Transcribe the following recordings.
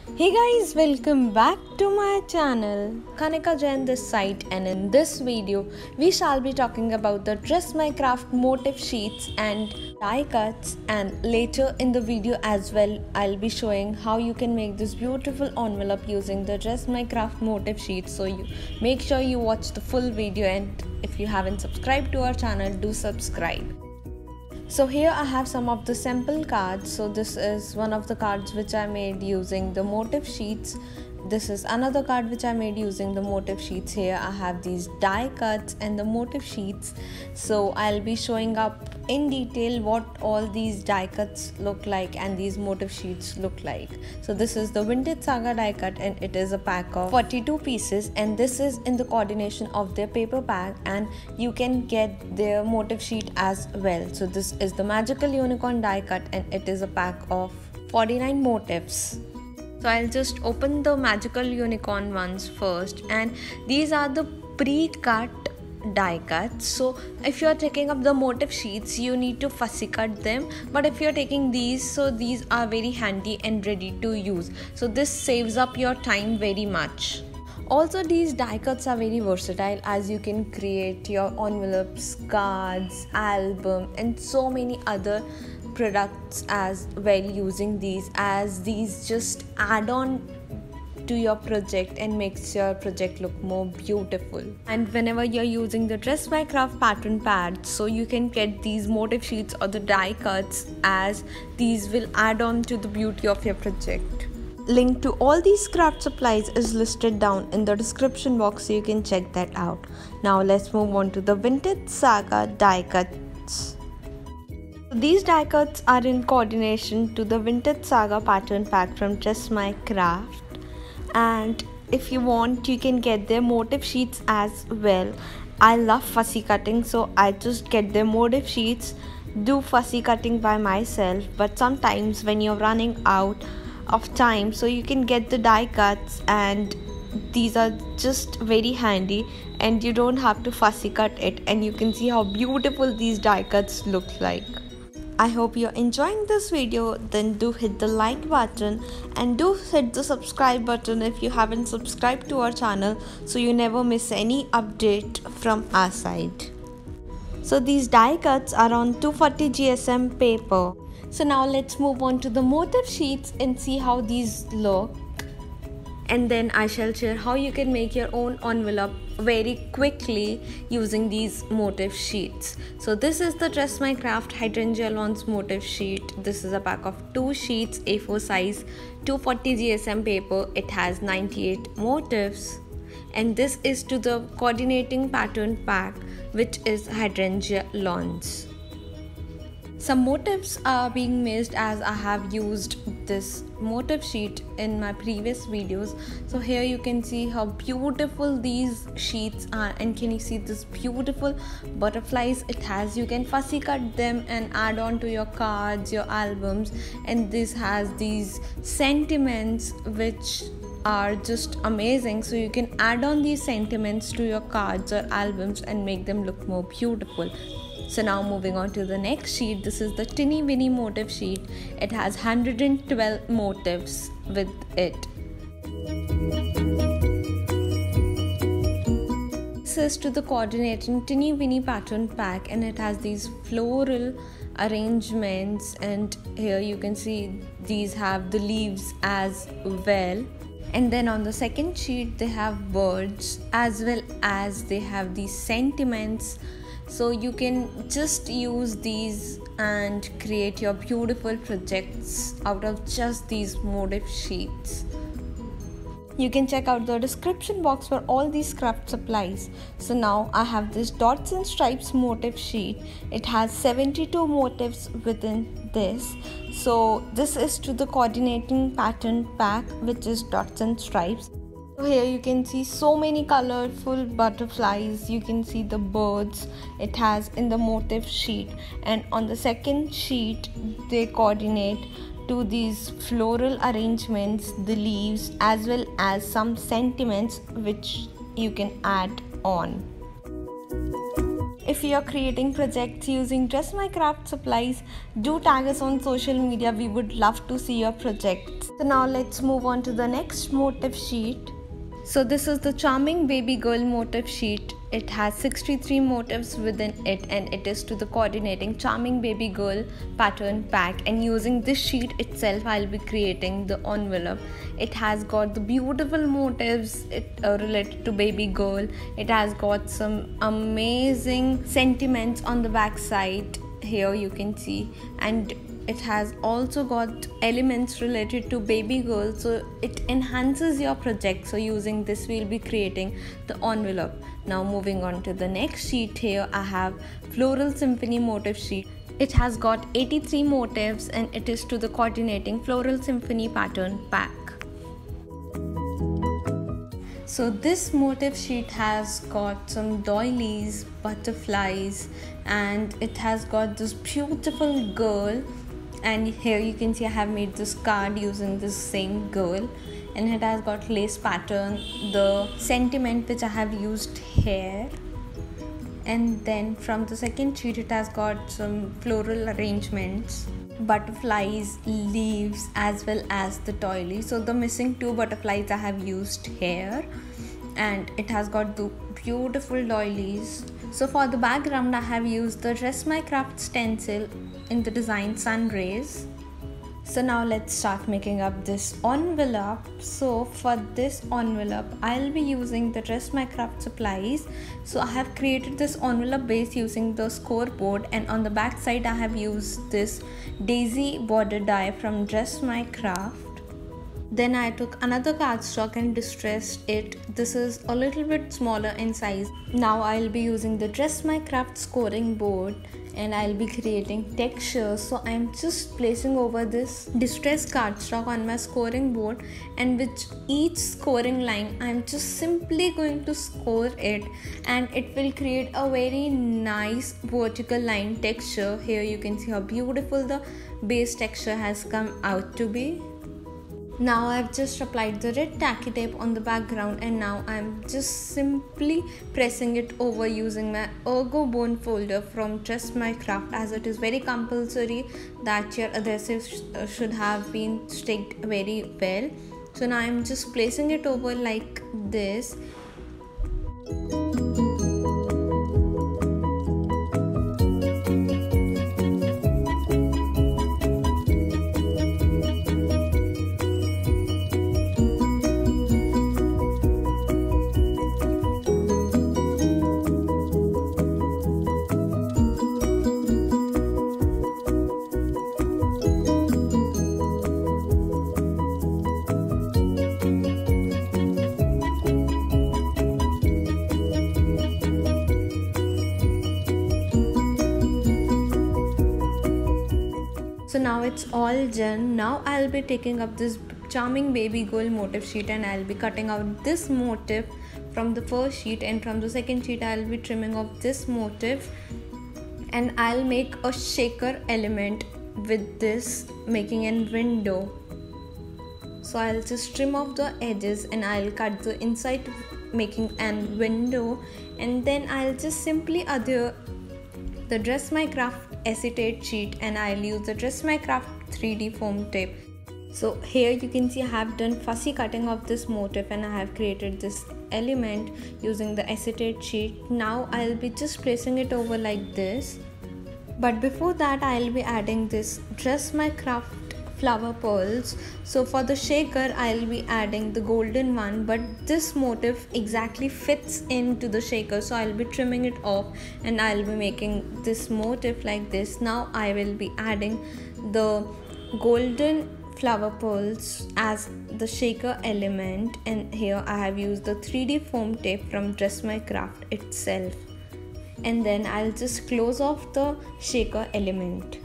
Hey guys, welcome back to my channel. Kanika joined this site, and in this video we shall be talking about the Dress My Craft motif sheets and die cuts, and later in the video as well I'll be showing how you can make this beautiful envelope using the Dress My Craft motif sheets. So you make sure you watch the full video, and if you haven't subscribed to our channel, do subscribe. So here I have some of the sample cards. So this is one of the cards which I made using the motif sheets. This is another card which I made using the motif sheets. Here I have these die cuts and the motif sheets. So I'll be showing up in detail what all these die cuts look like and these motif sheets look like. So this is the Vintage Saga die cut, and it is a pack of 42 pieces, and this is in the coordination of their paper pack, and you can get their motif sheet as well. So this is the Magical Unicorn die cut, and it is a pack of 49 motifs. So I'll just open the Magical Unicorn ones first, and these are the pre-cut die cuts. So if you're taking up the motif sheets, you need to fussy cut them, but if you're taking these, so these are very handy and ready to use. So this saves up your time very much. Also, these die cuts are very versatile, as you can create your envelopes, cards, album and so many other products as well using these, as these just add on to your project and makes your project look more beautiful. And whenever you're using the Dress My Craft pattern pads, so you can get these motif sheets or the die cuts, as these will add on to the beauty of your project. Link to all these craft supplies is listed down in the description box, so you can check that out. Now let's move on to the Vintage Saga die cuts. These die cuts are in coordination to the Vintage Saga pattern pack from Dress My Craft, and if you want, you can get their motif sheets as well. I love fussy cutting, so I just get their motif sheets, do fussy cutting by myself, but sometimes when you're running out of time, so you can get the die cuts, and these are just very handy and you don't have to fussy cut it, and you can see how beautiful these die cuts look like. I hope you're enjoying this video. Then do hit the like button and do hit the subscribe button if you haven't subscribed to our channel, so you never miss any update from our side. So these die cuts are on 240 GSM paper. So now let's move on to the motif sheets and see how these look, and then I shall share how you can make your own envelope very quickly using these motif sheets. So this is the Dress My Craft Hydrangea Lawns motif sheet. This is a pack of 2 sheets, A4 size, 240 GSM paper. It has 98 motifs, and this is to the coordinating pattern pack, which is Hydrangea Lawns. Some motifs are being missed, as I have used this motif sheet in my previous videos. So here you can see how beautiful these sheets are, and can you see this beautiful butterflies it has? You can fussy cut them and add on to your cards, your albums, and this has these sentiments which are just amazing. So you can add on these sentiments to your cards or albums and make them look more beautiful. So now moving on to the next sheet, this is the Tinny motif sheet. It has 112 motifs with it. This is to the coordinating Tinny pattern pack, and it has these floral arrangements, and here you can see these have the leaves as well. And then on the second sheet they have birds, as well as they have these sentiments. So you can just use these and create your beautiful projects out of just these motif sheets. You can check out the description box for all these craft supplies. So now I have this Dots and Stripes motif sheet. It has 72 motifs within this. So this is to the coordinating pattern pack, which is Dots and Stripes. So here you can see so many colorful butterflies. You can see the birds it has in the motif sheet, and on the second sheet they coordinate to these floral arrangements, the leaves, as well as some sentiments which you can add on. If you are creating projects using Dress My Craft supplies, do tag us on social media. We would love to see your projects. So now let's move on to the next motif sheet. So this is the Charming Baby Girl motif sheet. It has 63 motifs within it, and it is to the coordinating Charming Baby Girl pattern pack. And using this sheet itself, I'll be creating the envelope. It has got the beautiful motifs related to baby girl. It has got some amazing sentiments on the back side. Here you can see, and it has also got elements related to baby girl, so it enhances your project. So using this, we'll be creating the envelope. Now moving on to the next sheet. Here I have Floral Symphony motif sheet. It has got 83 motifs, and it is to the coordinating Floral Symphony pattern pack. So this motif sheet has got some doilies, butterflies, and it has got this beautiful girl. And here you can see I have made this card using this same girl, and it has got lace pattern, the sentiment which I have used here. And then from the second sheet, it has got some floral arrangements, butterflies, leaves, as well as the doily. So the missing two butterflies I have used here, and it has got the beautiful doilies. So for the background, I have used the Dress My Craft stencil in the design Sun Rays. So now let's start making up this envelope. So for this envelope, I'll be using the Dress My Craft supplies. So I have created this envelope base using the scoreboard, and on the back side I have used this daisy border die from Dress My Craft. Then I took another cardstock and distressed it. This is a little bit smaller in size. Now I'll be using the Dress My Craft scoring board, and I'll be creating textures. So I'm just placing over this distressed cardstock on my scoring board, and with each scoring line I'm just simply going to score it, and it will create a very nice vertical line texture. Here you can see how beautiful the base texture has come out to be. Now I've just applied the red tacky tape on the background, and now I'm just simply pressing it over using my Ergo Bone folder from Dress My Craft, as it is very compulsory that your adhesive should have been sticked very well. So now I'm just placing it over like this. So now it's all done. Now I'll be taking up this Charming Baby Girl motif sheet, and I'll be cutting out this motif from the first sheet, and from the second sheet I'll be trimming off this motif, and I'll make a shaker element with this, making a window. So I'll just trim off the edges, and I'll cut the inside, making an window, and then I'll just simply adhere the Dress My Craft acetate sheet, and I'll use the Dress My Craft 3D foam tape. So here you can see I have done fussy cutting of this motif, and I have created this element using the acetate sheet. Now I'll be just placing it over like this, but before that I'll be adding this Dress My Craft flower pearls. So for the shaker I'll be adding the golden one, but this motif exactly fits into the shaker, so I'll be trimming it off, and I'll be making this motif like this. Now I will be adding the golden flower pearls as the shaker element, and here I have used the 3D foam tape from Dress My Craft itself, and then I'll just close off the shaker element.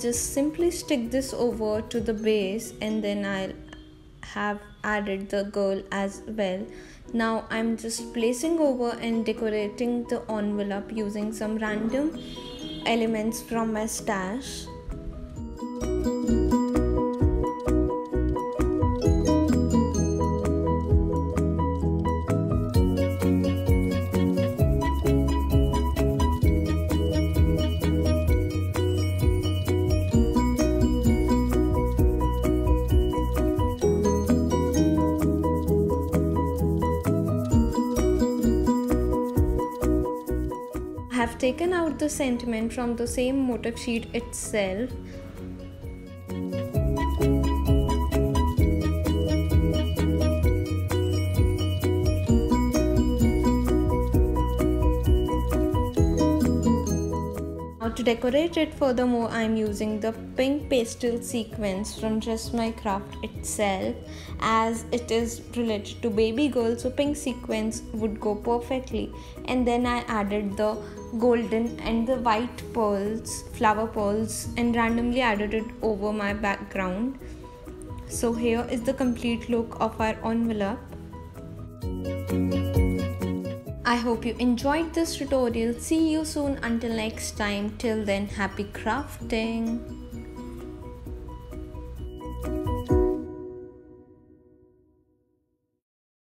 Just simply stick this over to the base, and then I'll have added the girl as well. Now I'm just placing over and decorating the envelope using some random elements from my stash. I have taken out the sentiment from the same motif sheet itself. Now to decorate it furthermore, I am using the pink pastel sequence from Just My Craft itself, as it is related to baby girl, so pink sequence would go perfectly. And then I added the golden and the white pearls, flower pearls, and randomly added it over my background. So here is the complete look of our envelope. I hope you enjoyed this tutorial. See you soon. Until next time. Till then, happy crafting.